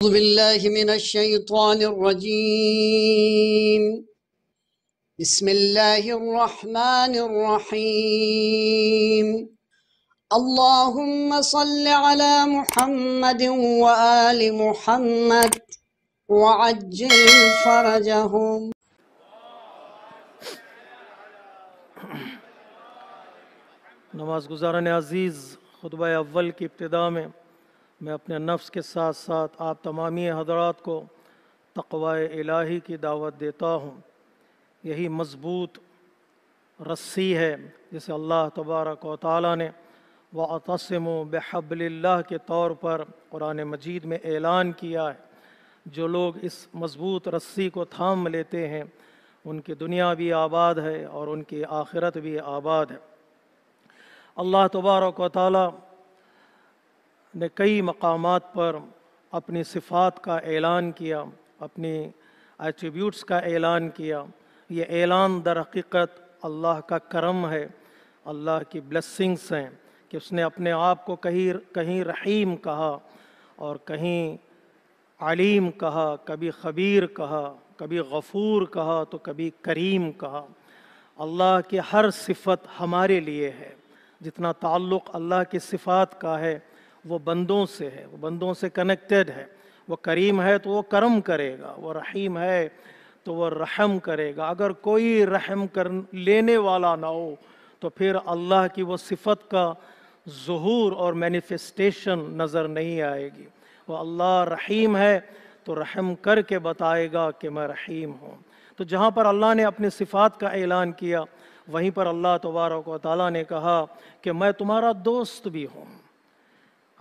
أعوذ بالله من الشيطان الرجيم. بسم الله الرحمن الرحيم. اللهم صل على محمد وآل محمد وعجل فرجهم. نماز گزارن عزیز، خطبہ اول کی ابتدا میں میں اپنے نفس کے ساتھ ساتھ آپ تمامی حضرات کو تقوی الہی کی دعوت دیتا ہوں۔ یہی مضبوط رسی ہے جسے اللہ تبارک و تعالیٰ نے وَاعْتَصِمُوا بِحَبْلِ اللَّهِ کے طور پر قرآن مجید میں اعلان کیا ہے۔ جو لوگ اس مضبوط رسی کو تھام لیتے ہیں ان کی دنیا بھی آباد ہے اور ان کی آخرت بھی آباد ہے۔ اللہ تبارک و تعالیٰ نے کئی مقامات پر اپنی صفات کا اعلان کیا، اپنی ایٹریبیوٹس کا اعلان کیا۔ یہ اعلان در حقیقت اللہ کا کرم ہے، اللہ کی بلیسنگز ہیں کہ اس نے اپنے آپ کو کہیں رحیم کہا اور کہیں علیم کہا، کبھی خبیر کہا، کبھی غفور کہا تو کبھی کریم کہا۔ اللہ کی ہر صفت ہمارے لیے ہے۔ جتنا تعلق اللہ کی صفات کا ہے وہ بندوں سے ہے، وہ بندوں سے کنیکٹڈ ہے۔ وہ کریم ہے تو وہ کرم کرے گا، وہ رحیم ہے تو وہ رحم کرے گا۔ اگر کوئی رحم لینے والا نہ ہو تو پھر اللہ کی وہ صفت کا ظہور اور مینیفیسٹیشن نظر نہیں آئے گی۔ وہ اللہ رحیم ہے تو رحم کر کے بتائے گا کہ میں رحیم ہوں۔ تو جہاں پر اللہ نے اپنی صفات کا اعلان کیا وہیں پر اللہ تبارک و تعالیٰ نے کہا کہ میں تمہارا دوست بھی ہوں۔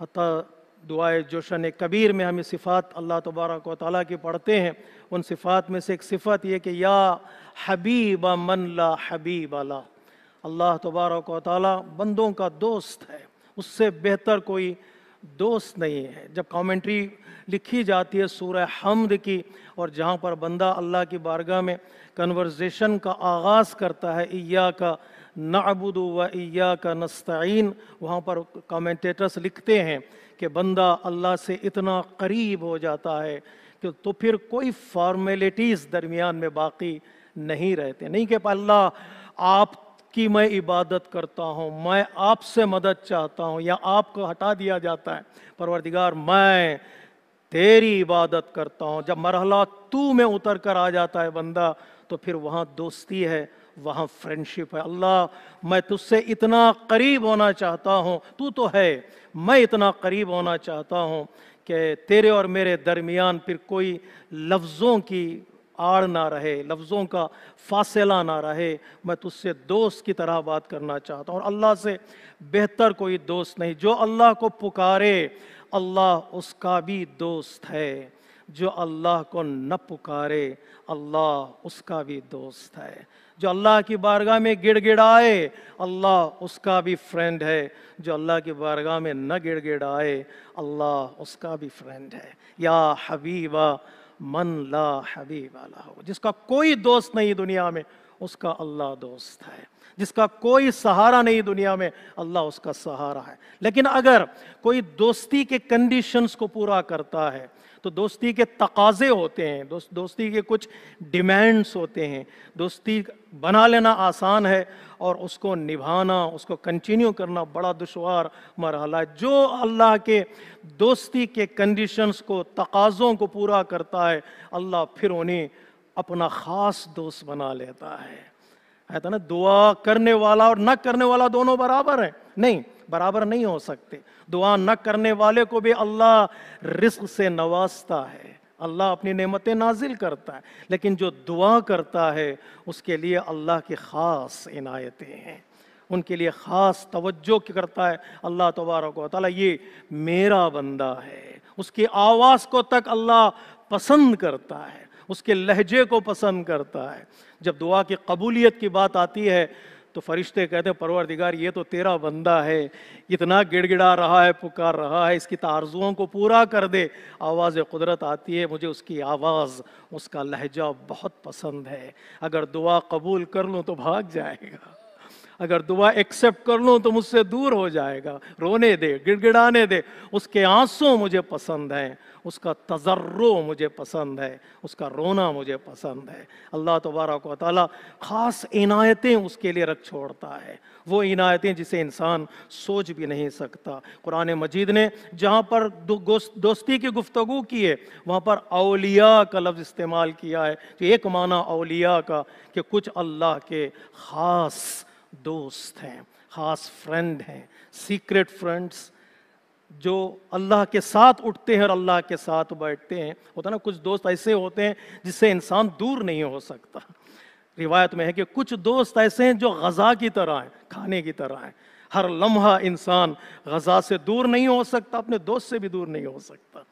حتیٰ دعائے جوشن کبیر میں ہمیں صفات اللہ تبارک و تعالیٰ کی پڑھتے ہیں۔ ان صفات میں سے ایک صفت یہ کہ یا حبیب من لا حبیب لا۔ اللہ تبارک و تعالیٰ بندوں کا دوست ہے، اس سے بہتر کوئی دوست نہیں ہے۔ جب کامنٹری لکھی جاتی ہے سورہ حمد کی اور جہاں پر بندہ اللہ کی بارگاہ میں کنورزیشن کا آغاز کرتا ہے ایاک نعبد و ایاک نستعین، وہاں پر کامنٹیٹرز لکھتے ہیں کہ بندہ اللہ سے اتنا قریب ہو جاتا ہے کہ تو پھر کوئی فارمیلٹیز درمیان میں باقی نہیں رہتے۔ نہیں کہ اللہ آپ کی میں عبادت کرتا ہوں، میں آپ سے مدد چاہتا ہوں یا آپ کو ہٹا دیا جاتا ہے۔ پروردگار میں تیری عبادت کرتا ہوں۔ جب مرحلہ تو میں اتر کر آ جاتا ہے بندہ تو پھر وہاں دوستی ہے، وہاں فرینڈشپ ہے۔ اللہ میں تجھ سے اتنا قریب ہونا چاہتا ہوں، تو ہے، میں اتنا قریب ہونا چاہتا ہوں کہ تیرے اور میرے درمیان پھر کوئی لفظوں کی آڑ نہ رہے، لفظوں کا فاصلہ نہ رہے۔ میں تجھ سے دوست کی طرح بات کرنا چاہتا ہوں، اور اللہ سے بہتر کوئی دوست نہیں۔ جو اللہ کو پکارے اللہ اس کا بھی دوست ہے، جو اللہ کو نہ پکارے اللہ اس کا بھی دوست ہے۔ جو اللہ کی بارگاہ میں گڑ گڑائے اللہ اس کا بھی فرینڈ ہے، جو اللہ کی بارگاہ میں نہ گڑ گڑائے اللہ اس کا بھی فرینڈ ہے۔ یا حبیبا من لا حبیب لہ، جس کا کوئی دوست نہیں دنیا میں اس کا اللہ دوست ہے۔ جس کا کوئی سہارا نہیں دنیا میں اللہ اس کا سہارا ہے۔ لیکن اگر کوئی دوستی کے کنڈیشنز کو پورا کرتا ہے تو دوستی کے تقاضے ہوتے ہیں، دوستی کے کچھ ڈیمانڈز ہوتے ہیں۔ دوستی بنا لینا آسان ہے اور اس کو نبھانا، اس کو کنٹینیو کرنا بڑا دشوار مرحلہ ہے۔ جو اللہ کے دوستی کے کنڈیشنز کو، تقاضوں کو پورا کرتا ہے اللہ پھر انہیں اپنا خاص دوست بنا لیتا ہے۔ ہے نا، دعا کرنے والا اور نہ کرنے والا دونوں برابر ہیں؟ نہیں، برابر نہیں ہو سکتے۔ دعا نہ کرنے والے کو بھی اللہ رزق سے نوازتا ہے، اللہ اپنی نعمتیں نازل کرتا ہے، لیکن جو دعا کرتا ہے اس کے لیے اللہ کی خاص عنایتیں ہیں، ان کے لیے خاص توجہ کرتا ہے اللہ تبارک و تعالیٰ۔ یہ میرا بندہ ہے، اس کی آواز کو تک اللہ پسند کرتا ہے، اس کے لہجے کو پسند کرتا ہے۔ جب دعا کی قبولیت کی بات آتی ہے تو فرشتے کہتے ہیں پروردگار یہ تو تیرا بندہ ہے، اتنا گڑ گڑا رہا ہے، پکار رہا ہے، اس کی آرزوؤں کو پورا کر دے۔ آواز قدرت آتی ہے، مجھے اس کی آواز، اس کا لہجہ بہت پسند ہے، اگر دعا قبول کر لوں تو بھاگ جائے گا۔ اگر دعا ایکسیپٹ کر لوں تو مجھ سے دور ہو جائے گا. رونے دے, گڑگڑانے دے. اس کے آنسو مجھے پسند ہیں, اس کا تضرع مجھے پسند ہے, اس کا رونا مجھے پسند ہے. اللہ تبارک و تعالیٰ خاص عنایتیں اس کے لیے رکھ چھوڑتا ہے, وہ عنایتیں جسے انسان سوچ بھی نہیں سکتا. قرآن مجید نے جہاں پر دوستی کی گفتگو کی ہے وہاں پر اولیاء کا لفظ استعمال کیا ہے. تو ایک معنی اولیاء کا کہ کچھ اللہ کے خاص دوست ہیں, خاص فرینڈ ہیں, سیکرٹ فرینڈس جو اللہ کے ساتھ اٹھتے ہیں اور اللہ کے ساتھ بیٹھتے ہیں. ہوتا نا کچھ دوست ایسے ہوتے ہیں جس سے انسان دور نہیں ہو سکتا. روایت میں ہے کہ کچھ دوست ایسے ہیں جو غذا کی طرح ہیں, کھانے کی طرح ہیں. ہر لمحہ انسان غذا سے دور نہیں ہو سکتا, اپنے دوست سے بھی دور نہیں ہو سکتا.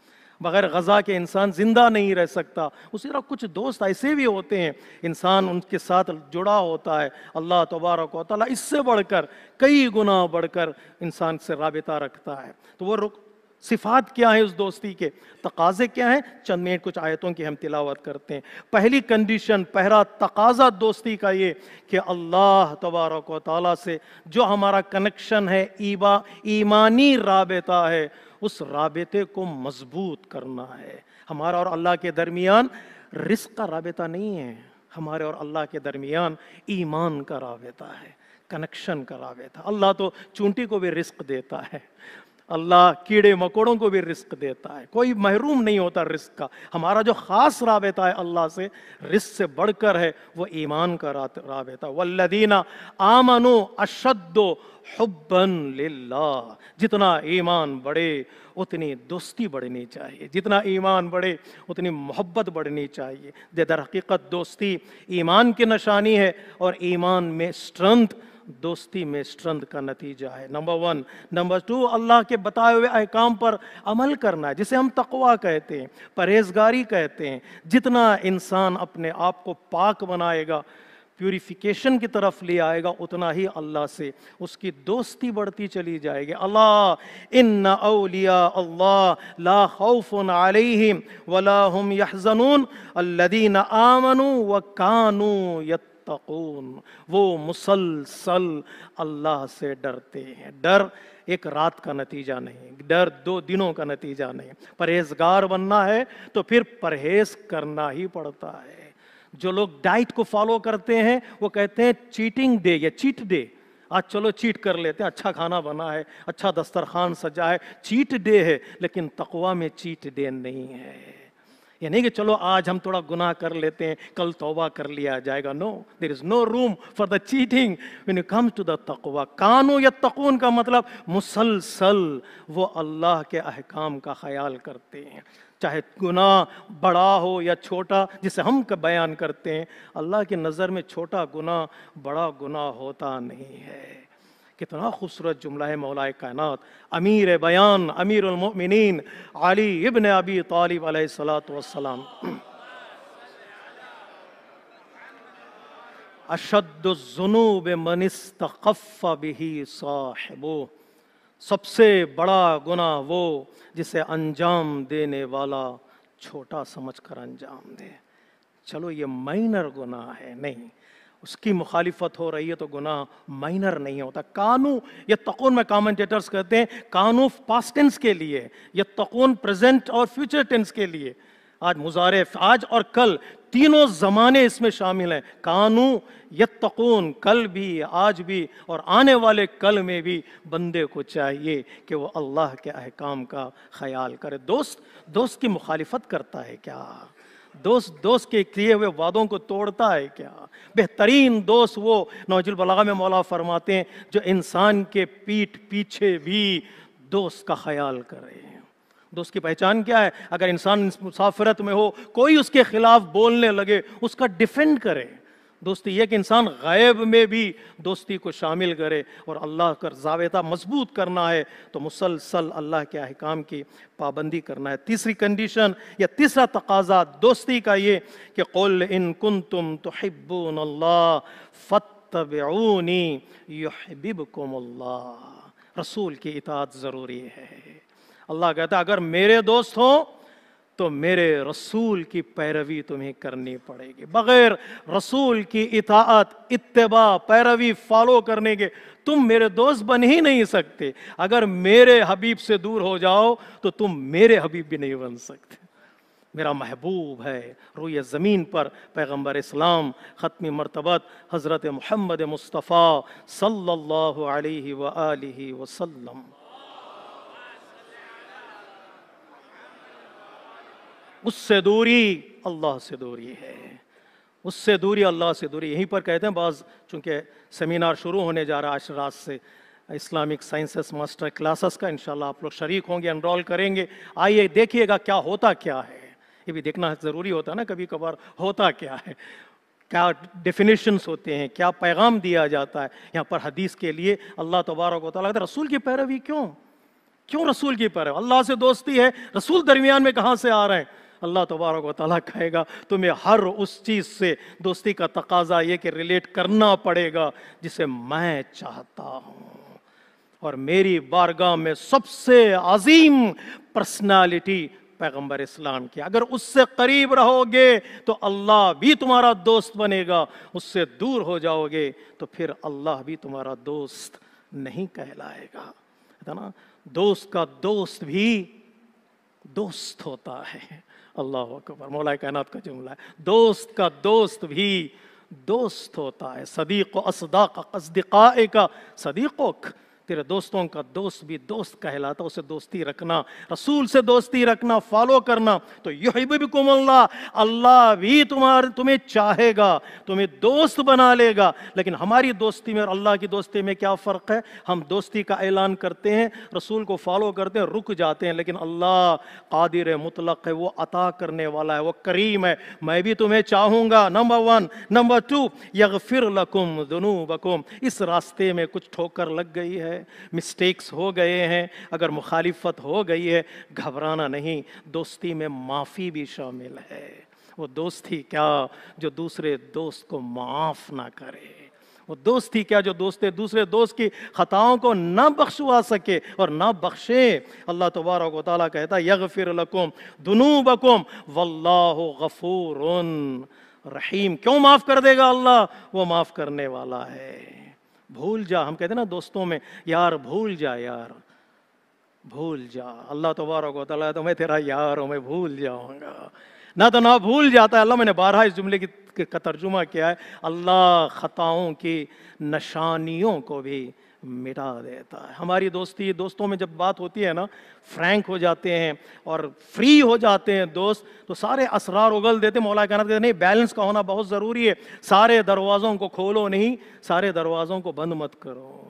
بغیر غذا کے انسان زندہ نہیں رہ سکتا. اسی طرح کچھ دوست ایسے بھی ہوتے ہیں انسان ان کے ساتھ جڑا ہوتا ہے. اللہ تبارک و تعالیٰ اس سے بڑھ کر کئی گنا بڑھ کر انسان سے رابطہ رکھتا ہے. تو وہ صفات کیا ہیں اس دوستی کے, تقاضے کیا ہیں, چند منٹ کچھ آیتوں کی ہم تلاوت کرتے ہیں. پہلی کنڈیشن, پہلا تقاضا دوستی کا یہ کہ اللہ تبارک و تعالیٰ سے جو ہمارا کنیکشن ہے, ایمانی رابطہ ہے, اس رابطے کو مضبوط کرنا ہے. ہمارا اور اللہ کے درمیان رزق کا رابطہ نہیں ہے, ہمارے اور اللہ کے درمیان ایمان کا رابطہ ہے, کنیکشن کا رابطہ. اللہ تو چونٹی کو بھی رزق دیتا ہے, اللہ کیڑے مکوڑوں کو بھی رزق دیتا ہے, کوئی محروم نہیں ہوتا رزق کا. ہمارا جو خاص رابطہ ہے اللہ سے, رزق سے بڑھ کر ہے, وہ ایمان کا رابطہ. والذین آمنوا اشد حبا للہ. جتنا ایمان بڑھے اتنی دوستی بڑھنی چاہیے, جتنا ایمان بڑھے اتنی محبت بڑھنی چاہیے. در حقیقت دوستی ایمان کی نشانی ہے, اور ایمان میں اسٹرنتھ دوستی میں اسٹرنتھ کا نتیجہ ہے. نمبر 1. نمبر 2, اللہ کے بتائے ہوئے احکام پر عمل کرنا ہے, جسے ہم تقویٰ کہتے ہیں, پرہیزگاری کہتے ہیں. جتنا انسان اپنے آپ کو پاک بنائے گا, پیوریفیکیشن کی طرف لے آئے گا, اتنا ہی اللہ سے اس کی دوستی بڑھتی چلی جائے گی. اللہ ان اولیاء اللہ لا خوف علیہم ولا هم يحزنون الذین آمنوا وکانوا یتقون. وہ مسلسل اللہ سے ڈرتے ہیں. ڈر ایک رات کا نتیجہ نہیں, ڈر 2 دنوں کا نتیجہ نہیں. پرہیزگار بننا ہے تو پھر پرہیز کرنا ہی پڑتا ہے. جو لوگ ڈائٹ کو فالو کرتے ہیں وہ کہتے ہیں چیٹنگ ڈے یا چیٹ ڈے, آج چلو چیٹ کر لیتے ہیں, اچھا کھانا بنا ہے, اچھا دسترخوان سجا ہے, چیٹ ڈے ہے. لیکن تقویٰ میں چیٹ ڈے نہیں ہے. یہ نہیں کہ چلو آج ہم تھوڑا گناہ کر لیتے ہیں, کل توبہ کر لیا جائے گا. No, there is no room for the cheating when you come to the تقویٰ. کانوا یتقون کا مطلب مسلسل وہ اللہ کے احکام کا خیال کرتے ہیں, چاہے گناہ بڑا ہو یا چھوٹا. جسے ہم بیان کرتے ہیں, اللہ کی نظر میں چھوٹا گناہ بڑا گناہ ہوتا نہیں ہے. کتنا خوبصورت جملہ ہے مولا کائنات, امیر بیان, امیر المؤمنین علی ابن ابی طالب علیہ الصلوۃ والسلام. اشد الذنوب من استخف به صاحبہ. سب سے بڑا گناہ وہ جسے انجام دینے والا چھوٹا سمجھ کر انجام دے. چلو یہ مائنر گناہ ہے, نہیں, اس کی مخالفت ہو رہی ہے تو گناہ مائنر نہیں ہوتا. کانو یتقون میں کامنٹیٹرز کہتے ہیں کانو پاسٹ ٹینس کے لیے, یتقون پریزنٹ اور فیوچر ٹینس کے لیے. آج مضارع, آج اور کل, تینوں زمانے اس میں شامل ہیں. کانو یتقون, کل بھی, آج بھی, اور آنے والے کل میں بھی بندے کو چاہیے کہ وہ اللہ کے احکام کا خیال کرے. دوست کی مخالفت کرتا ہے کیا؟ دوست کے کیے ہوئے وعدوں کو توڑتا ہے کیا؟ بہترین دوست وہ, نہج البلاغہ میں مولا فرماتے ہیں, جو انسان کے پیٹھ پیچھے بھی دوست کا خیال کرے. دوست کی پہچان کیا ہے؟ اگر انسان مسافرت میں ہو, کوئی اس کے خلاف بولنے لگے, اس کا ڈیفینڈ کرے. دوستی یہ کہ انسان غیب میں بھی دوستی کو شامل کرے, اور اللہ کا ضابطہ مضبوط کرنا ہے تو مسلسل اللہ کے احکام کی پابندی کرنا ہے. تیسری کنڈیشن یا تیسرا تقاضا دوستی کا یہ کہ قل ان کنتم تحبون اللہ فاتبعونی یحببکم اللہ. رسول کی اطاعت ضروری ہے. اللہ کہتا ہے اگر میرے دوست ہوں تو میرے رسول کی پیروی تمہیں کرنی پڑے گی. بغیر رسول کی اطاعت، اتباع، پیروی، فالو کرنے کے تم میرے دوست بن ہی نہیں سکتے. اگر میرے حبیب سے دور ہو جاؤ تو تم میرے حبیب بھی نہیں بن سکتے. میرا محبوب ہے روئے زمین پر پیغمبر اسلام ختم مرتبت حضرت محمد مصطفیٰ صلی اللہ علیہ وآلہ وسلم. اس سے دوری اللہ سے دوری ہے، اس سے دوری اللہ سے دوری. یہیں پر کہتے ہیں بعض، چونکہ سیمینار شروع ہونے جا رہا ہے آج رات سے اسلامک سائنسز ماسٹر کلاسز کا، انشاءاللہ آپ لوگ شریک ہوں گے، انرول کریں گے. آئیے دیکھیے گا کیا ہوتا کیا ہے. یہ بھی دیکھنا ضروری ہوتا ہے نا کبھی کبھار، ہوتا کیا ہے، کیا ڈیفینیشنز ہوتے ہیں، کیا پیغام دیا جاتا ہے. یہاں پر حدیث کے لیے اللہ تبارک و تعالیٰ کہتا ہے رسول کی پیروی کیوں رسول کی پیروی؟ اللہ سے دوستی ہے، رسول درمیان میں کہاں سے آ رہے ہیں؟ اللہ تبارک و تعالیٰ کہے گا تمہیں ہر اس چیز سے دوستی کا تقاضا یہ کہ ریلیٹ کرنا پڑے گا جسے میں چاہتا ہوں. اور میری بارگاہ میں سب سے عظیم پرسنالٹی پیغمبر اسلام کی، اگر اس سے قریب رہو گے تو اللہ بھی تمہارا دوست بنے گا، اس سے دور ہو جاؤ گے تو پھر اللہ بھی تمہارا دوست نہیں کہلائے گا. ہے نا، دوست کا دوست بھی دوست ہوتا ہے. اللہ اکبر، مولا کائنات کا جملہ ہے. دوست کا دوست بھی دوست ہوتا ہے. صدیق و اصداق اصدقائے کا صدیقک، تیرے دوستوں کا دوست بھی دوست کہلاتا. اسے دوستی رکھنا، رسول سے دوستی رکھنا، فالو کرنا. تو یحببکم اللہ، اللہ بھی تمہیں چاہے گا، تمہیں دوست بنا لے گا. لیکن ہماری دوستی میں اور اللہ کی دوستی میں کیا فرق ہے؟ ہم دوستی کا اعلان کرتے ہیں، رسول کو فالو کرتے ہیں، رک جاتے ہیں. لیکن اللہ قادر مطلق ہے، وہ عطا کرنے والا ہے، وہ کریم ہے. میں بھی تمہیں چاہوں گا، نمبر 1. نمبر 2، یغفر لکم ذنوبکم. اس راستے میں کچھ ٹھوکر لگ گئی ہے، مسٹیکس ہو گئے ہیں، اگر مخالفت ہو گئی ہے، گھبرانا نہیں. دوستی میں معافی بھی شامل ہے. وہ دوستی کیا جو دوسرے دوست کو معاف نہ کرے، وہ دوستی کیا جو دوسرے دوست کی خطاؤں کو نہ بخشوا سکے اور نہ بخشے. اللہ تبارک و تعالیٰ کہتا ہے یغفر لکم ذنوبکم واللہ غفور رحیم. کیوں معاف کر دے گا اللہ؟ وہ معاف کرنے والا ہے. بھول جا، ہم کہتے ہیں نا دوستوں میں، یار بھول جا، یار بھول جا. اللہ تبارک و تعالیٰ تو میں تیرا یار ہوں، میں بھول جاؤں گا. نہ تو نہ بھول جاتا ہے اللہ. میں نے بارہا اس جملے کا ترجمہ کیا ہے، اللہ خطاؤں کی نشانیوں کو بھی مٹا دیتا ہے. ہماری دوستوں میں جب بات ہوتی ہے نا، فرینک ہو جاتے ہیں اور فری ہو جاتے ہیں دوست، تو سارے اسرار اگل دیتے. مولا کہنا کہتے ہیں نہیں، بیلنس کا ہونا بہت ضروری ہے. سارے دروازوں کو کھولو نہیں، سارے دروازوں کو بند مت کرو،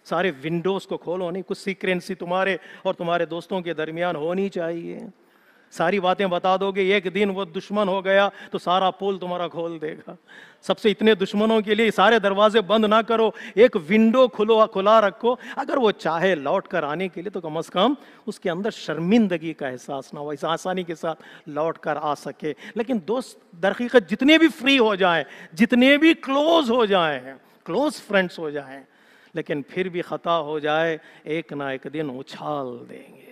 سارے ونڈوز کو کھولو نہیں. کچھ سیکرینسی تمہارے اور تمہارے دوستوں کے درمیان ہونی چاہیے. ساری باتیں بتا دو گے، ایک دن وہ دشمن ہو گیا تو سارا پول تمہارا کھول دے گا. سب سے اتنے دشمنوں کے لیے سارے دروازے بند نہ کرو، ایک ونڈو کھلا رکھو. اگر وہ چاہے لوٹ کر آنے کے لیے تو کم از کم اس کے اندر شرمندگی کا احساس نہ ہو، اس آسانی کے ساتھ لوٹ کر آ سکے. لیکن دوست درحقیقت جتنے بھی فری ہو جائیں، جتنے بھی کلوز ہو جائیں، کلوز فرینڈز ہو جائیں، لیکن پھر بھی خطا ہو جائے، ایک نہ ایک دن اچھال دیں گے.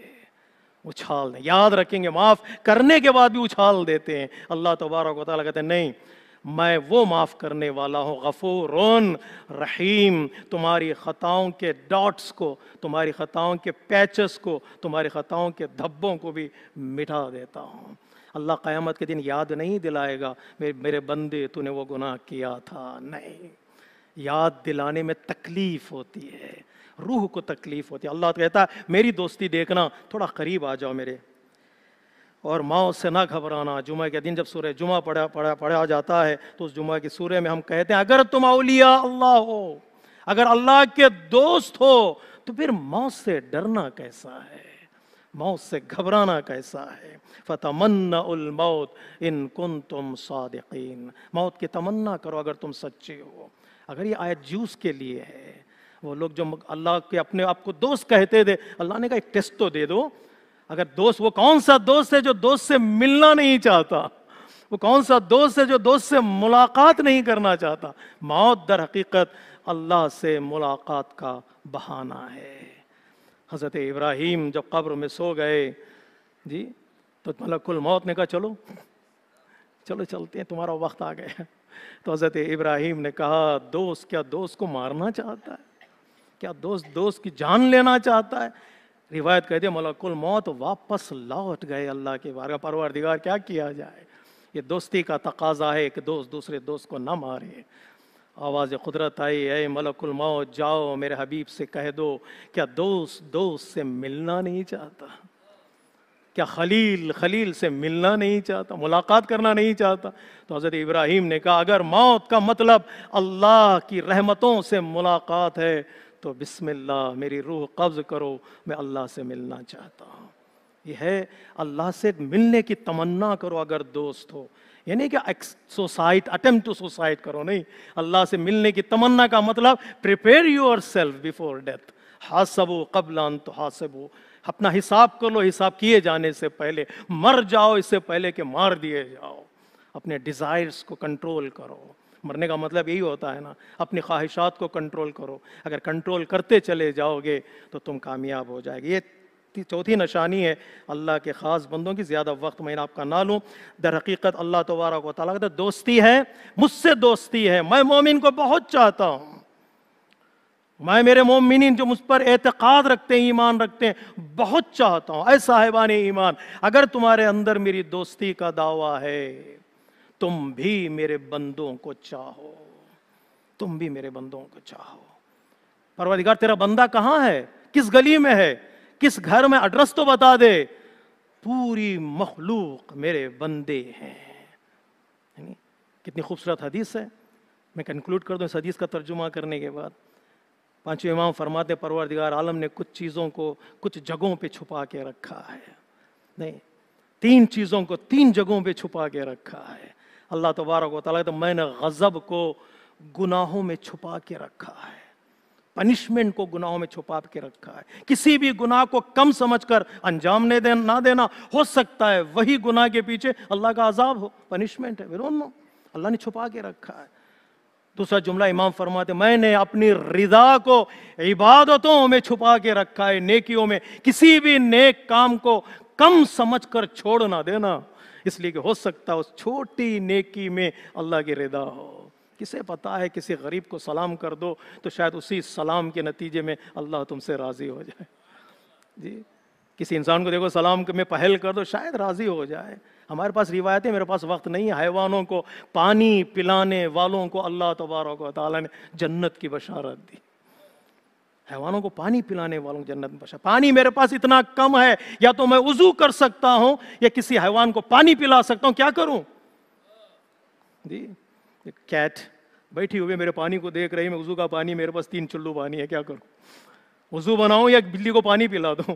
یاد رکھیں گے، معاف کرنے کے بعد بھی اچھال دیتے ہیں. اللہ تبارک و تعالیٰ کہتے ہیں نہیں، میں وہ معاف کرنے والا ہوں، غفور رحیم. تمہاری خطاؤں کے ڈاٹس کو، تمہاری خطاؤں کے پیچز کو، تمہاری خطاؤں کے دھبوں کو بھی مٹا دیتا ہوں. اللہ قیامت کے دن یاد نہیں دلائے گا میرے بندے تو نے وہ گناہ کیا تھا. نہیں، یاد دلانے میں تکلیف ہوتی ہے، روح کو تکلیف ہوتی ہے. اللہ کہتا ہے میری دوستی دیکھنا، تھوڑا قریب آ جاؤ میرے، اور موت سے نہ گھبرانا. جمعہ کے دن جب سورہ جمعہ پڑھا جاتا ہے تو اس جمعہ کی سورہ میں ہم کہتے ہیں اگر تم اولیاء اللہ ہو، اگر اللہ کے دوست ہو تو پھر موت سے ڈرنا کیسا ہے، موت سے گھبرانا کیسا ہے. فَتَمَنَّعُ الْمَوْتِ إِن كُنتُمْ صَادِقِينَ. موت کی تمنا کرو اگر تم سچے ہو. اگر یہ آیت جوس کے لیے ہے، وہ لوگ جو اللہ کے اپنے آپ کو دوست کہتے تھے، اللہ نے کہا ایک ٹیسٹ تو دے دو. اگر دوست، وہ کون سا دوست ہے جو دوست سے ملنا نہیں چاہتا؟ وہ کون سا دوست ہے جو دوست سے ملاقات نہیں کرنا چاہتا؟ موت در حقیقت اللہ سے ملاقات کا بہانہ ہے. حضرت ابراہیم جب قبر میں سو گئے، جی تو ملک الموت نے کہا چلو چلو چلتے ہیں، تمہارا وقت آ گیا۔ تو حضرت ابراہیم نے کہا دوست کیا دوست کو مارنا چاہتا ہے؟ کیا دوست کی جان لینا چاہتا ہے؟ روایت کہتے ہیں ملک الموت واپس لوٹ گئے اللہ کے بارگاہ، پروردگار کیا کیا جائے، یہ دوستی کا تقاضا ہے کہ دوست دوسرے دوست کو نہ مارے۔ آواز قدرت آئی، اے ملک الموت جاؤ میرے حبیب سے کہہ دو، کیا دوست سے ملنا نہیں چاہتا؟ کیا خلیل سے ملنا نہیں چاہتا، ملاقات کرنا نہیں چاہتا؟ تو حضرت ابراہیم نے کہا اگر موت کا مطلب اللہ کی رحمتوں سے ملاقات ہے تو بسم اللہ، میری روح قبض کرو، میں اللہ سے ملنا چاہتا ہوں۔ یہ ہے اللہ سے ملنے کی تمنا کرو اگر دوست ہو، یعنی کہ اٹیمپٹ ٹو سوسائڈ کرو نہیں، اللہ سے ملنے کی تمنا کا مطلب prepare yourself before death, حاسبوا قبل ان تحاسبوا، اپنا حساب کر لو حساب کیے جانے سے پہلے، مر جاؤ اس سے پہلے کہ مار دیے جاؤ، اپنے ڈیزائرز کو کنٹرول کرو۔ مرنے کا مطلب یہی ہوتا ہے نا، اپنی خواہشات کو کنٹرول کرو، اگر کنٹرول کرتے چلے جاؤ گے تو تم کامیاب ہو جائے گے۔ یہ چوتھی نشانی ہے اللہ کے خاص بندوں کی۔ زیادہ وقت میں آپ کا نہ لوں، در حقیقت اللہ تبارک و تعالیٰ کا دوستی ہے، مجھ سے دوستی ہے، میں مومن کو بہت چاہتا ہوں، میں میرے مومنین جو مجھ پر اعتقاد رکھتے ہیں، ایمان رکھتے ہیں، بہت چاہتا ہوں۔ اے صاحبان ایمان، اگر تمہارے اندر میری دوستی کا دعویٰ ہے، تم بھی میرے بندوں کو چاہو، تم بھی میرے بندوں کو چاہو۔ پروردگار تیرا بندہ کہاں ہے، کس گلی میں ہے، کس گھر میں، ایڈریس تو بتا دے۔ پوری مخلوق میرے بندے ہیں۔ یعنی کتنی خوبصورت حدیث ہے۔ میں کنکلوڈ کر دوں اس حدیث کا ترجمہ کرنے کے بعد۔ پانچویں امام فرماتے پروردگار عالم نے کچھ چیزوں کو کچھ جگہوں پہ چھپا کے رکھا ہے، نہیں، 3 چیزوں کو 3 جگہوں پہ چھپا کے رکھا ہے۔ اللہ تبارک و تعالیٰ تو میں نے غضب کو گناہوں میں چھپا کے رکھا ہے، پنشمنٹ کو گناہوں میں چھپا کے رکھا ہے۔ کسی بھی گناہ کو کم سمجھ کر انجام نہ دینا، ہو سکتا ہے وہی گناہ کے پیچھے اللہ کا عذاب ہو، پنشمنٹ ہے، اللہ نے چھپا کے رکھا ہے۔ دوسرا جملہ امام فرماتے میں نے اپنی رضا کو عبادتوں میں چھپا کے رکھا ہے، نیکیوں میں، کسی بھی نیک کام کو کم سمجھ کر چھوڑ نہ دینا، اس لیے کہ ہو سکتا ہے اس چھوٹی نیکی میں اللہ کی رضا ہو۔ کسے پتا ہے کسی غریب کو سلام کر دو تو شاید اسی سلام کے نتیجے میں اللہ تم سے راضی ہو جائے۔ جی، کسی انسان کو دیکھو سلام میں پہل کر دو، شاید راضی ہو جائے۔ ہمارے پاس روایتیں، میرے پاس وقت نہیں ہے، حیوانوں کو پانی پلانے والوں کو اللہ تبارک و تعالیٰ نے جنت کی بشارت دی۔ حیوانوں کو پانی پلانے والوں کو جنت میں بشارت۔ پانی میرے پاس اتنا کم ہے، یا تو میں وضو کر سکتا ہوں یا کسی حیوان کو پانی پلا سکتا ہوں، کیا کروں؟ جی، کیٹ بیٹھی ہوئی میرے پانی کو دیکھ رہی، میں وضو کا پانی میرے پاس 3 چلو پانی ہے، کیا کروں؟ وضو بناؤں یا بلی کو پانی پلا دوں؟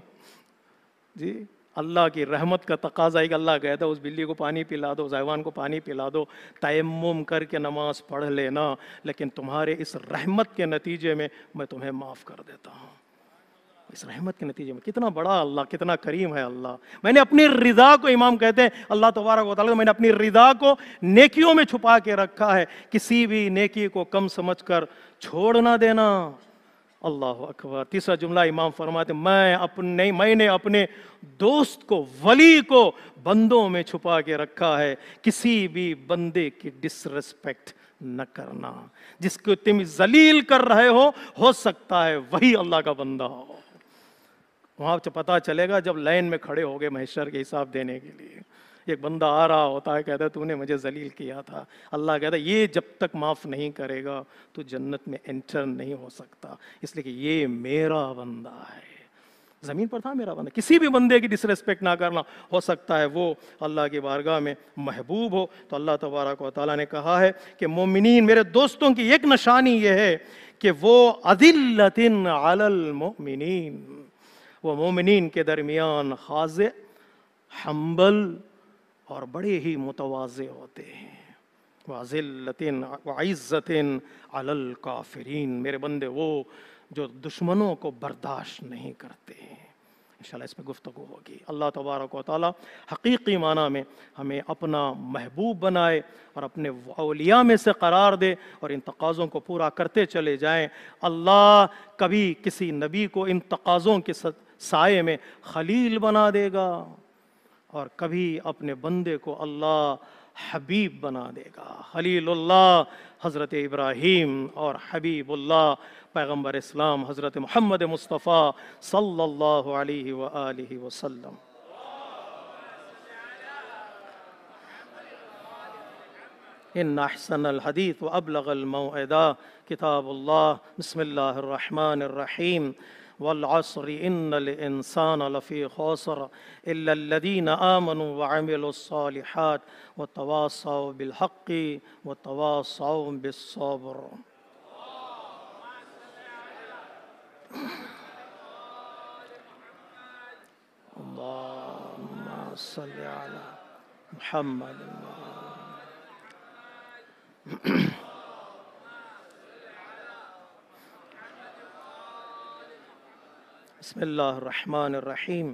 جی، اللہ کی رحمت کا تقاضا ہے کہ اللہ کہتا ہے اس بلی کو پانی پلا دو، اس حیوان کو پانی پلا دو، تیمم کر کے نماز پڑھ لینا، لیکن تمہارے اس رحمت کے نتیجے میں میں تمہیں معاف کر دیتا ہوں۔ اس رحمت کے نتیجے میں کتنا بڑا اللہ، کتنا کریم ہے اللہ۔ میں نے اپنی رضا کو، امام کہتے ہیں اللہ تبارک و تعالیٰ، میں نے اپنی رضا کو نیکیوں میں چھپا کے رکھا ہے، کسی بھی نیکی کو کم سمجھ کر چھوڑ نہ دینا۔ اللہ اکبر۔ تیسرا جملہ امام فرماتے میں نے اپنے دوست کو، ولی کو بندوں میں چھپا کے رکھا ہے، کسی بھی بندے کی ڈس ریسپیکٹ نہ کرنا۔ جس کو تم ذلیل کر رہے ہو سکتا ہے وہی اللہ کا بندہ ہو۔ وہاں سے پتا چلے گا جب لائن میں کھڑے ہو گئے محشر کے حساب دینے کے لیے، ایک بندہ آ رہا ہوتا ہے، کہتا ہے تو نے مجھے ذلیل کیا تھا، اللہ کہتا ہے یہ جب تک معاف نہیں کرے گا تو جنت میں انٹر نہیں ہو سکتا، اس لیے کہ یہ میرا بندہ ہے، زمین پر تھا میرا بندہ۔ کسی بھی بندے کی ڈس ریسپیکٹ نہ کرنا، ہو سکتا ہے وہ اللہ کی بارگاہ میں محبوب ہو۔ تو اللہ تبارک و تعالیٰ نے کہا ہے کہ مومنین، میرے دوستوں کی ایک نشانی یہ ہے کہ وہ اذلۃ علی المؤمنین، وہ مومنین کے درمیان خاضع، حنبل اور بڑے ہی متواضع ہوتے ہیں۔ وَذِلَّةٍ وَعِزَّةٍ عَلَى الْكَافِرِينَ، میرے بندے وہ جو دشمنوں کو برداشت نہیں کرتے ہیں۔ انشاءاللہ اس پہ گفتگو ہوگی۔ اللہ تبارک و تعالی حقیقی معنی میں ہمیں اپنا محبوب بنائے اور اپنے اولیاء میں سے قرار دے اور ان تقاضوں کو پورا کرتے چلے جائیں۔ اللہ کبھی کسی نبی کو ان تقاضوں کے سائے میں خلیل بنا دے گا، اور کبھی اپنے بندے کو اللہ حبیب بنا دے گا۔ خلیل اللہ حضرت ابراہیم اور حبیب اللہ پیغمبر اسلام حضرت محمد مصطفیٰ صلی اللہ علیہ وآلہ وسلم۔ ان احسن الحدیث وابلغ الموعظہ کتاب اللہ۔ بسم اللہ الرحمن الرحیم۔ والعصر ان الانسان لفی خسر الا الذین آمنوا وعملوا الصالحات وتواصوا بالحق وتواصوا بالصبر۔ اللہم صلی علی محمد۔ بسم اللہ الرحمن الرحیم۔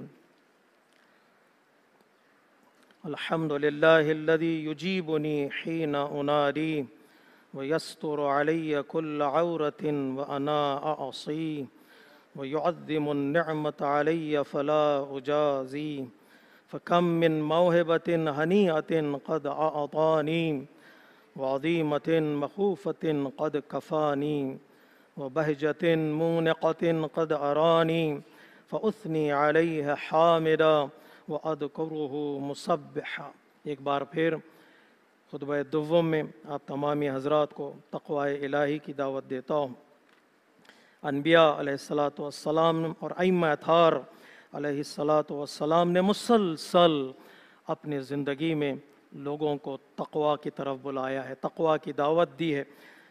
الحمد للہ الذی یجیبنی حین انادی ویستر علی کل عورت وانا اعصی ویعظم النعمت علی فلا اجازی فکم من موہبت ہنیئت قد اعطانی وعظیمت مخوفت قد کفانی وبہجت مونقت قد ارانی فاثنی علیہ حامدا واذکرہ مسبحا۔ ایک بار پھر خطبہ دوم میں آپ تمامی حضرات کو تقوی الہی کی دعوت دیتا ہوں۔ انبیاء علیہ السلام اور ائمہ اطہار علیہ السلام نے مسلسل اپنی زندگی میں لوگوں کو تقوی کی طرف بلایا ہے، تقوی کی دعوت دی ہے۔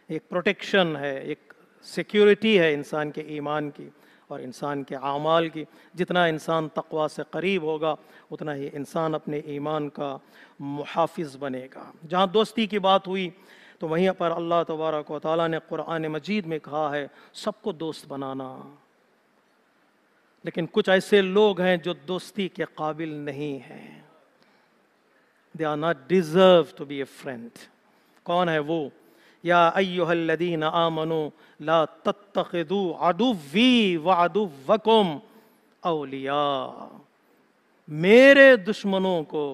ایک پروٹیکشن ہے، ایک سیکیورٹی ہے انسان کے ایمان کی اور انسان کے اعمال کی۔ جتنا انسان تقوی سے قریب ہوگا اتنا ہی انسان اپنے ایمان کا محافظ بنے گا۔ جہاں دوستی کی بات ہوئی تو وہیں پر اللہ تبارک و تعالیٰ نے قرآن مجید میں کہا ہے سب کو دوست بنانا، لیکن کچھ ایسے لوگ ہیں جو دوستی کے قابل نہیں ہیں۔ They are not deserved to be a friend۔ کون ہے وہ؟ یا ایہا الذین آمنوا لا تتخذوا عدوی وعدوکم اولیاء۔ میرے دشمنوں کو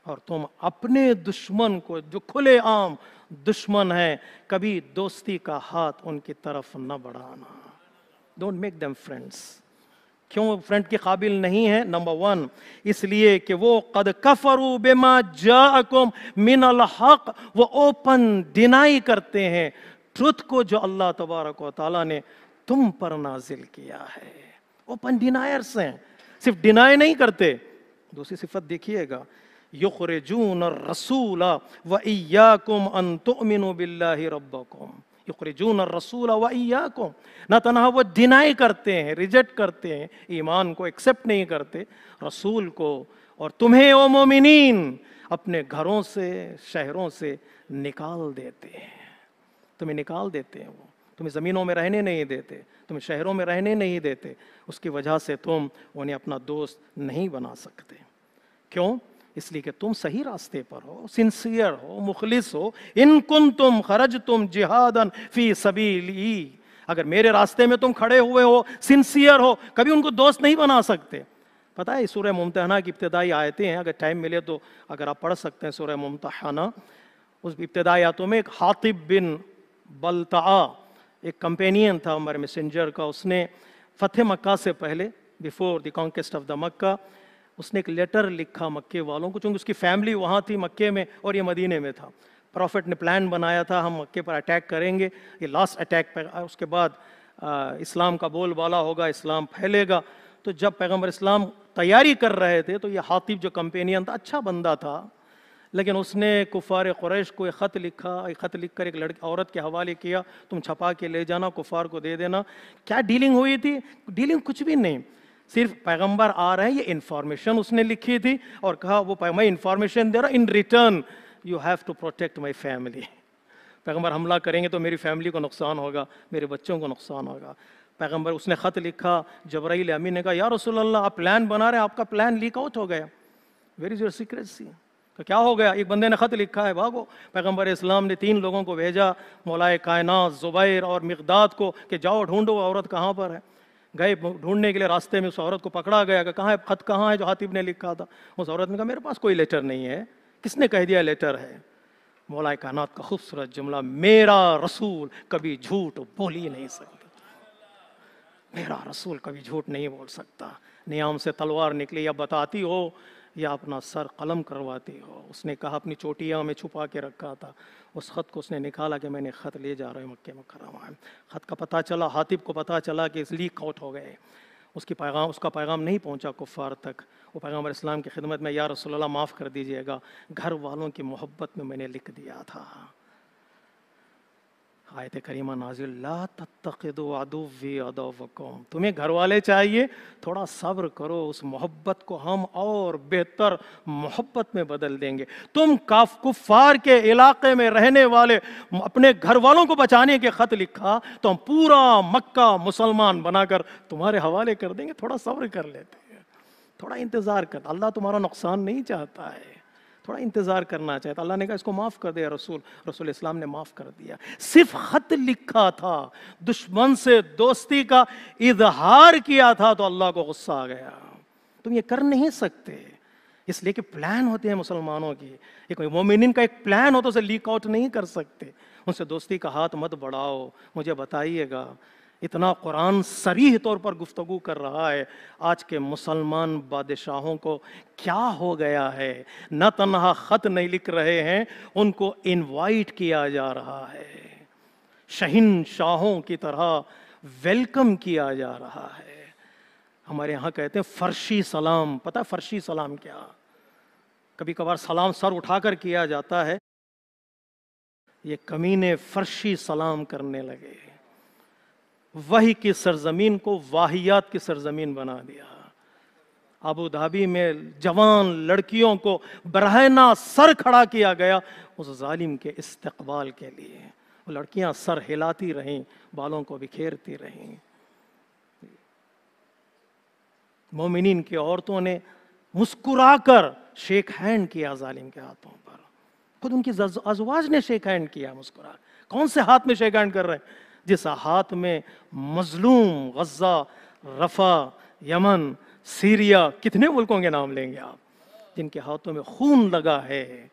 اور تم اپنے دشمن کو جو کھلے عام دشمن ہیں کبھی دوستی کا ہاتھ ان کی طرف نہ بڑھانا۔ Don't make them friends۔ کیوں فرینڈ کے قابل نہیں ہے؟ نمبر 1 اس لیے کہ وہ قد کفروا بما جاءکم من الحق، وہ اوپن ڈینائی کرتے ہیں ٹروتھ کو جو اللہ تبارک و تعالیٰ نے تم پر نازل کیا ہے۔ اوپن ڈینائرز ہیں، صرف ڈینائی نہیں کرتے۔ دوسری صفت دیکھیے گا، یخرجون الرسول وإیاکم ان تؤمنوا باللہ ربکم۔ یخرجون الرسول وإیاکم، نہ تنہا وہ ڈینائی کرتے ہیں، ریجیکٹ کرتے ہیں، ایمان کو ایکسیپٹ نہیں کرتے، رسول کو اور تمہیں او مومنین اپنے گھروں سے شہروں سے نکال دیتے ہیں۔ تمہیں نکال دیتے ہیں، وہ تمہیں زمینوں میں رہنے نہیں دیتے، تمہیں شہروں میں رہنے نہیں دیتے، اس کی وجہ سے تم انہیں اپنا دوست نہیں بنا سکتے۔ کیوں؟ اس لیے کہ تم صحیح راستے پر ہو، سنسیئر ہو، مخلص ہو۔ ان کنتم خرجتم جہادا فی سبیلی، اگر میرے راستے میں تم کھڑے ہوئے ہو، سنسیئر ہو، کبھی ان کو دوست نہیں بنا سکتے۔ پتہ ہے سورہ ممتحنہ کی ابتدائی آیتیں ہیں، اگر ٹائم ملے تو اگر آپ پڑھ سکتے ہیں سورہ ممتحنہ، اس ابتدائی آیتوں میں ایک حاطب بن بلتعہ ایک کمپینین تھا عمر میسنجر کا، اس نے فتح مکہ سے پہلے بیفور دی کانکسٹ آف دا مکہ اس نے ایک لیٹر لکھا مکے والوں کو، چونکہ اس کی فیملی وہاں تھی مکے میں اور یہ مدینے میں تھا۔ پروفٹ نے پلان بنایا تھا ہم مکے پر اٹیک کریں گے، یہ لاسٹ اٹیک پہ، اس کے بعد اسلام کا بول بالا ہوگا، اسلام پھیلے گا۔ تو جب پیغمبر اسلام تیاری کر رہے تھے تو یہ حاطب جو کمپینین تھا اچھا بندہ تھا، لیکن اس نے کفار قریش کو ایک خط لکھا، ایک خط لکھ کر ایک عورت کے حوالے کیا، تم چھپا کے لے جانا، کفار کو دے دینا۔ کیا ڈیلنگ ہوئی تھی؟ ڈیلنگ کچھ بھی نہیں، صرف پیغمبر آ رہے ہیں، یہ انفارمیشن اس نے لکھی تھی اور کہا وہ میں انفارمیشن دے رہا ہوں، in return you have to protect my family. پیغمبر حملہ کریں گے تو میری فیملی کو نقصان ہوگا، میرے بچوں کو نقصان ہوگا۔ پیغمبر اس نے خط لکھا، جبرائیل امین نے کہا یا رسول اللہ آپ پلان بنا رہے ہیں، آپ کا پلان لیک آؤٹ ہو گیا، ویئر از یور سیکریسی؟ کیا ہو گیا؟ ایک بندے نے خط لکھا ہے، بھاگو۔ پیغمبر اسلام نے 3 لوگوں کو بھیجا، مولائے کائنات زبیر اور مقداد کو، کہ جاؤ ڈھونڈو عورت کہاں پر ہے۔ گئے ڈھونڈنے کے لیے، راستے میں اس عورت کو پکڑا گیا کہ کہاں ہے خط، کہاں ہے جو حاتب نے لکھا تھا؟ اس عورت نے کہا میرے پاس کوئی لیٹر نہیں ہے. کس نے کہہ دیا لیٹر ہے؟ مولا کائنات کا خوبصورت جملہ، میرا رسول کبھی جھوٹ بول ہی نہیں سکتا. میرا رسول کبھی جھوٹ نہیں بول سکتا. نیام سے تلوار نکلی، یا بتاتی ہو یا اپنا سر قلم کرواتی ہو. اس نے کہا اپنی چوٹیاں میں چھپا کے رکھا تھا. اس خط کو اس نے نکالا کہ میں نے خط لے جا رہا ہوں مکہ مکرمہ. خط کا پتہ چلا، حاتب کو پتہ چلا کہ اس لیک آؤٹ ہو گئے. اس کا پیغام نہیں پہنچا کفار تک. وہ پیغمبر اسلام کی خدمت میں، یا رسول اللہ معاف کر دیجئے گا، گھر والوں کی محبت میں نے لکھ دیا تھا. آیت کریمہ نازل، لا تتخذوا عدوی عدوکم. تمہیں گھر والے چاہیے، تھوڑا صبر کرو، اس محبت کو ہم اور بہتر محبت میں بدل دیں گے. تم کفار کے علاقے میں رہنے والے اپنے گھر والوں کو بچانے کے خط لکھا تو ہم پورا مکہ مسلمان بنا کر تمہارے حوالے کر دیں گے. تھوڑا صبر کر لیتے ہیں، تھوڑا انتظار کر. اللہ تمہارا نقصان نہیں چاہتا ہے، تھوڑا انتظار کرنا چاہتا. اللہ نے کہا اس کو معاف کر دیا. رسول اسلام نے معاف کر دیا. صرف خط لکھا تھا، دشمن سے دوستی کا اظہار کیا تھا تو اللہ کو غصہ آ گیا. تم یہ کر نہیں سکتے، اس لیے کہ پلان ہوتے ہیں مسلمانوں کی. ایک مومنین کا ایک پلان ہو تو اسے لیک آؤٹ نہیں کر سکتے. ان سے دوستی کا ہاتھ مت بڑھاؤ. مجھے بتائیے گا، اتنا قرآن صریح طور پر گفتگو کر رہا ہے، آج کے مسلمان بادشاہوں کو کیا ہو گیا ہے؟ نہ تنہا خط نہیں لکھ رہے ہیں، ان کو انوائٹ کیا جا رہا ہے، شہنشاہوں کی طرح ویلکم کیا جا رہا ہے. ہمارے یہاں کہتے ہیں فرشی سلام. پتہ فرشی سلام کیا؟ کبھی کبھار سلام سر اٹھا کر کیا جاتا ہے، یہ کمینے فرشی سلام کرنے لگے. وحی کی سرزمین کو واہیات کی سرزمین بنا دیا. ابو دھابی میں جوان لڑکیوں کو برہنہ سر کھڑا کیا گیا اس ظالم کے استقبال کے لیے. وہ لڑکیاں سر ہلاتی رہیں، بالوں کو بکھیرتی رہیں. مومنین کی عورتوں نے مسکرا کر شیک ہینڈ کیا ظالم کے ہاتھوں پر. خود ان کی ازواج نے شیک ہینڈ کیا مسکرا. کون سے ہاتھ میں شیک ہینڈ کر رہے ہیں؟ جس ہاتھ میں مظلوم غزہ، رفح، یمن، سیریا، کتنے ملکوں کے نام لیں گے آپ، جن کے ہاتھوں میں خون لگا ہے.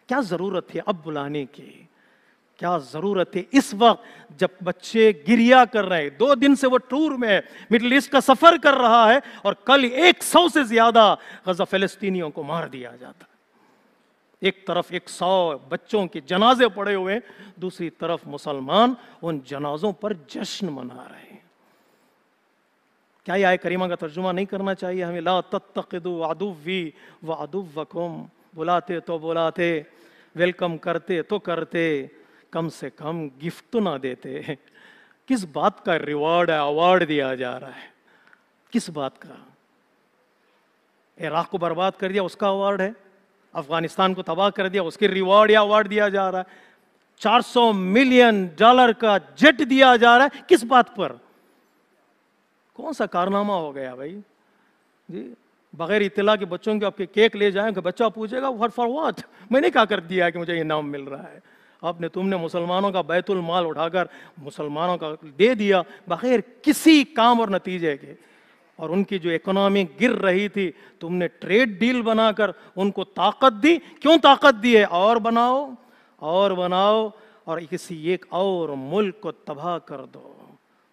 کیا ضرورت تھی اب بلانے کی؟ کیا ضرورت تھی اس وقت جب بچے گریا کر رہے ہیں؟ 2 دن سے وہ ٹور میں ہے، مڈل ایسٹ کا سفر کر رہا ہے، اور کل 100 سے زیادہ غزہ فلسطینیوں کو مار دیا جاتا. ایک طرف 100 بچوں کے جنازے پڑے ہوئے، دوسری طرف مسلمان ان جنازوں پر جشن منا رہے ہیں. کیا یہ آیت کریمہ کا ترجمہ نہیں کرنا چاہیے ہمیں؟ لا تتخذوا عدوی وعدوکم. بلاتے تو بلاتے، ویلکم کرتے تو کرتے، کم سے کم گفٹ نہ دیتے. کس بات کا ریوارڈ ہے، ایوارڈ دیا جا رہا ہے؟ کس بات کا؟ عراق کو برباد کر دیا اس کا ایوارڈ ہے، افغانستان کو تباہ کر دیا اس کے ریوارڈ یا ایوارڈ دیا جا رہا ہے. $400 ملین کا جیٹ دیا جا رہا ہے. کس بات پر؟ کون سا کارنامہ ہو گیا بھائی جی؟ بغیر اطلاع کے بچوں کے آپ کے کیک لے جائیں کہ بچہ پوچھے گا what for what؟ میں نے کیا کر دیا کہ مجھے یہ انعام مل رہا ہے؟ تم نے مسلمانوں کا بیت المال اٹھا کر مسلمانوں کا دے دیا بغیر کسی کام اور نتیجے کے. اور ان کی جو اکنامی گر رہی تھی، تم نے ٹریڈ ڈیل بنا کر ان کو طاقت دی. کیوں طاقت دی ہے؟ اور بناؤ اور بناؤ اور کسی ایک اور ملک کو تباہ کر دو.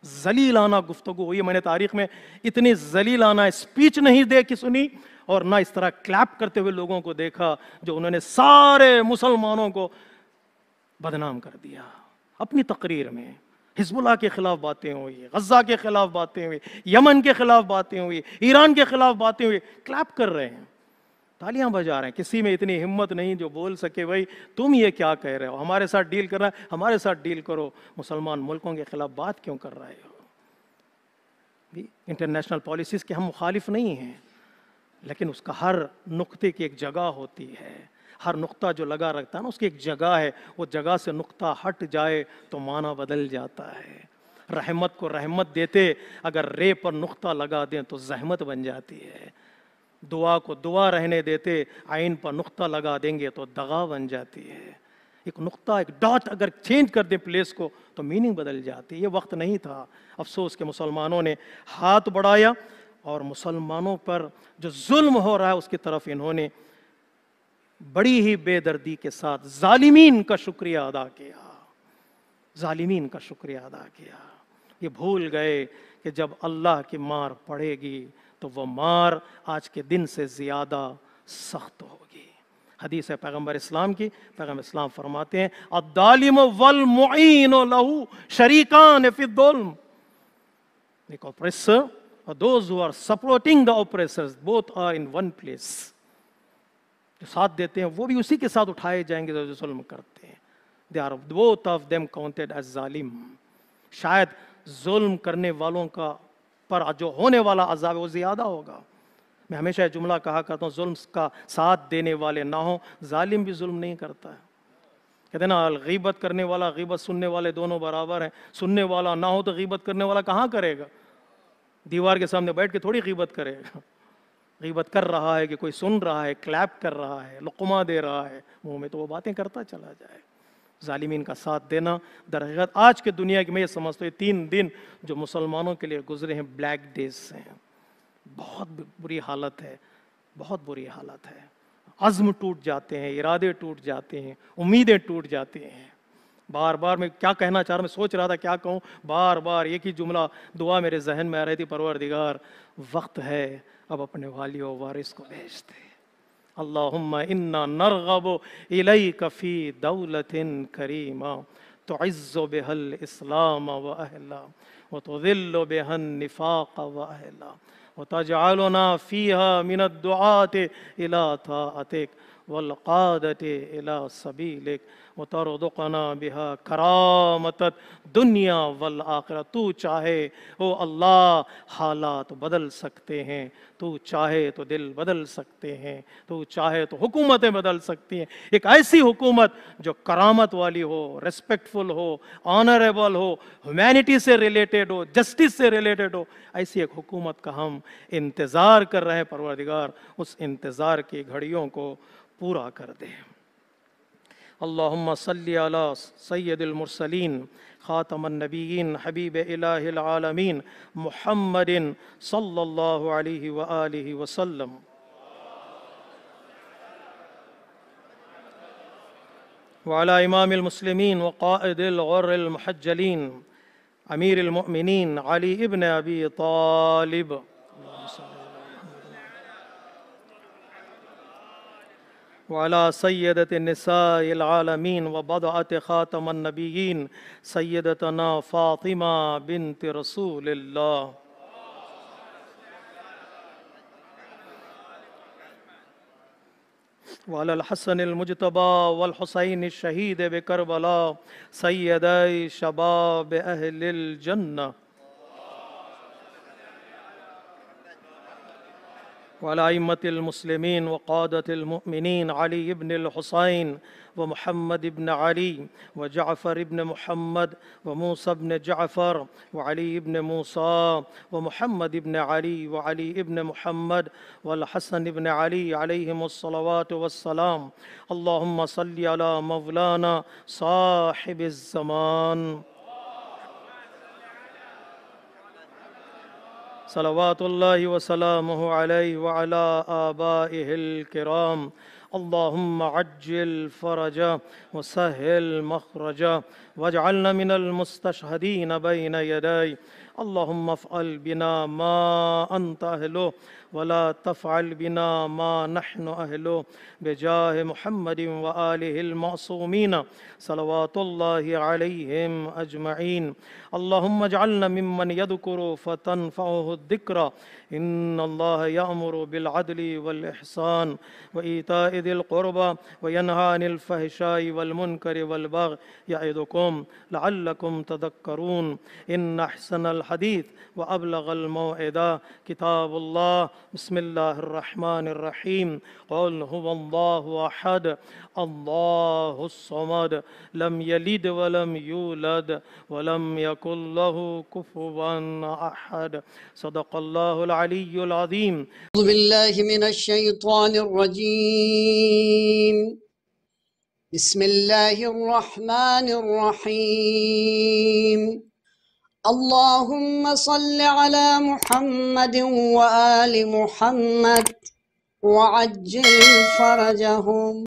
ذلیلانہ گفتگو ہوئی. میں نے تاریخ میں اتنی ذلیلانہ اسپیچ نہیں دیکھی سنی، اور نہ اس طرح کلیپ کرتے ہوئے لوگوں کو دیکھا جو انہوں نے سارے مسلمانوں کو بدنام کر دیا. اپنی تقریر میں حزب اللہ کے خلاف باتیں ہوئی، غزہ کے خلاف باتیں ہوئی، یمن کے خلاف باتیں ہوئی، ایران کے خلاف باتیں ہوئی. کلیپ کر رہے ہیں، تالیاں بجا رہے ہیں. کسی میں اتنی ہمت نہیں جو بول سکے بھائی تم یہ کیا کہہ رہے ہو، ہمارے ساتھ ڈیل کر رہا ہے، ہمارے ساتھ ڈیل کرو. مسلمان ملکوں کے خلاف بات کیوں کر رہے ہو؟ انٹرنیشنل پالیسیز کے ہم مخالف نہیں ہیں، لیکن اس کا ہر نقطے کی ایک جگہ ہوتی ہے. ہر نقطہ جو لگا رکھتا ہے نا، اس کی ایک جگہ ہے. وہ جگہ سے نقطہ ہٹ جائے تو معنی بدل جاتا ہے. رحمت کو رحمت دیتے اگر رے پر نقطہ لگا دیں تو زحمت بن جاتی ہے. دعا کو دعا رہنے دیتے عین پر نقطہ لگا دیں گے تو دغا بن جاتی ہے. ایک نقطہ، ایک ڈاٹ اگر چینج کر دیں پلیس کو تو میننگ بدل جاتی. یہ وقت نہیں تھا. افسوس کہ مسلمانوں نے ہاتھ بڑھایا اور مسلمانوں پر جو ظلم ہو رہا ہے اس کی طرف انہوں نے بڑی ہی بے دردی کے ساتھ ظالمین کا شکریہ ادا کیا. ظالمین کا شکریہ ادا کیا. یہ بھول گئے کہ جب اللہ کی مار پڑے گی تو وہ مار آج کے دن سے زیادہ سخت ہوگی. حدیث ہے پیغمبر اسلام کی. پیغمبر اسلام فرماتے ہیں الظالم والمعین لہ شریکان فی الظلم. ایک oppressor اور those who are supporting the oppressors both are in one place. جو ساتھ دیتے ہیں وہ بھی اسی کے ساتھ اٹھائے جائیں گے جو ظلم کرتے ہیں. They are both of them counted as ظالم. شاید ظلم کرنے والوں کا پر جو ہونے والا عذاب ہے وہ زیادہ ہوگا. میں ہمیشہ یہ جملہ کہا کرتا ہوں ظلم کا ساتھ دینے والے نہ ہوں. ظالم بھی ظلم نہیں کرتا ہے. کہتے ہیں نا غیبت کرنے والا غیبت سننے والے دونوں برابر ہیں. سننے والا نہ ہو تو غیبت کرنے والا کہاں کرے گا؟ دیوار کے سامنے بیٹھ کے تھوڑی غیبت کرے گا. غیبت کر رہا ہے کہ کوئی سن رہا ہے، کلیپ کر رہا ہے، لقمہ دے رہا ہے منہ میں، تو وہ باتیں کرتا چلا جائے. ظالمین کا ساتھ دینا در حقیقت آج کے دنیا کی میں یہ سمجھتا ہوں 3 دن جو مسلمانوں کے لیے گزرے ہیں بلیک ڈیز ہیں. بہت بری حالت ہے، بہت بری حالت ہے. عزم ٹوٹ جاتے ہیں، ارادے ٹوٹ جاتے ہیں، امیدیں ٹوٹ جاتی ہیں. بار بار میں کیا کہنا چاہ رہا میں سوچ رہا تھا کیا کہوں. بار بار ایک ہی جملہ دعا میرے ذہن میں آ رہی تھی پروردگار وقت ہے اب اپنے والی و وارث کو بھیج دے. اللہم انا نرغب الیک فی دولت کریمہ تعز بها الاسلام واہلا وتذل بها النفاق واہلا وتجعلنا فيها من الدعاة الى طاعتك والقادة الى سبیلک وترزقنا بها کرامة الدنیا والآخرہ. تو چاہے او اللہ حالات بدل سکتے ہیں، تو چاہے تو دل بدل سکتے ہیں، تو چاہے تو حکومتیں بدل سکتی ہیں. ایک ایسی حکومت جو کرامت والی ہو، ریسپیکٹفل ہو، آنریبل ہو، ہیومینٹی سے ریلیٹڈ ہو، جسٹس سے ریلیٹڈ ہو، ایسی ایک حکومت کا ہم انتظار کر رہے ہیں. پروردگار اس انتظار کی گھڑیوں کو پورا کر دے. اللہم صلی علی سید المرسلین خاتم النبیین حبیب الہ العالمین محمد صلی اللہ علیہ وآلہ وسلم. وعلى امام المسلمین وقائد الغر المحجلین امیر المؤمنین علی ابن ابی طالب. وعلى سيدة النساء العالمين وبضعة خاتم النبيين سيدتنا فاطمة بنت رسول الله. وعلى الحسن المجتبى والحسين الشهيد بكربلاء سيدي شباب أهل الجنة. وعلى أئمة المسلمين وقادة المؤمنين علي بن الحسين ومحمد بن علي وجعفر بن محمد وموسى بن جعفر وعلي بن موسى ومحمد بن علي وعلي بن محمد والحسن بن علي عليهم الصلوات والسلام. اللهم صل على مولانا صاحب الزمان صلوات اللہ وسلامہ علیہ وعلى آبائہ الکرام. اللہم عجل فرجہ وسہل مخرجہ واجعلنا من المستشہدین بین یدی. اللہم افعل بنا ما انت اہلہ ولا تفعل بنا ما نحن اہلہ بجاہ محمد وآلہ المعصومین صلوات اللہ علیہم اجمعین. اللہم اجعلنا ممن یذکر فتنفعہ الذکر. ان اللہ یأمر بالعدل والإحسان وإیتاء ذی القربى وینہی عن الفحشاء والمنکر والبغی یعظکم لعلکم تذکرون. ان احسن الحدیث وابلغ الموعظہ کتاب اللہ. بسم اللہ الرحمن الرحیم. قل هو اللہ احد اللہ الصمد لم یلد ولم یولد ولم یکن له کفوا احد. صدق اللہ العلی العظیم. أعوذ بالله من الشيطان الرجيم. بسم الله الرحمن الرحيم. اللهم صل على محمد وآل محمد وعجل فرجهم.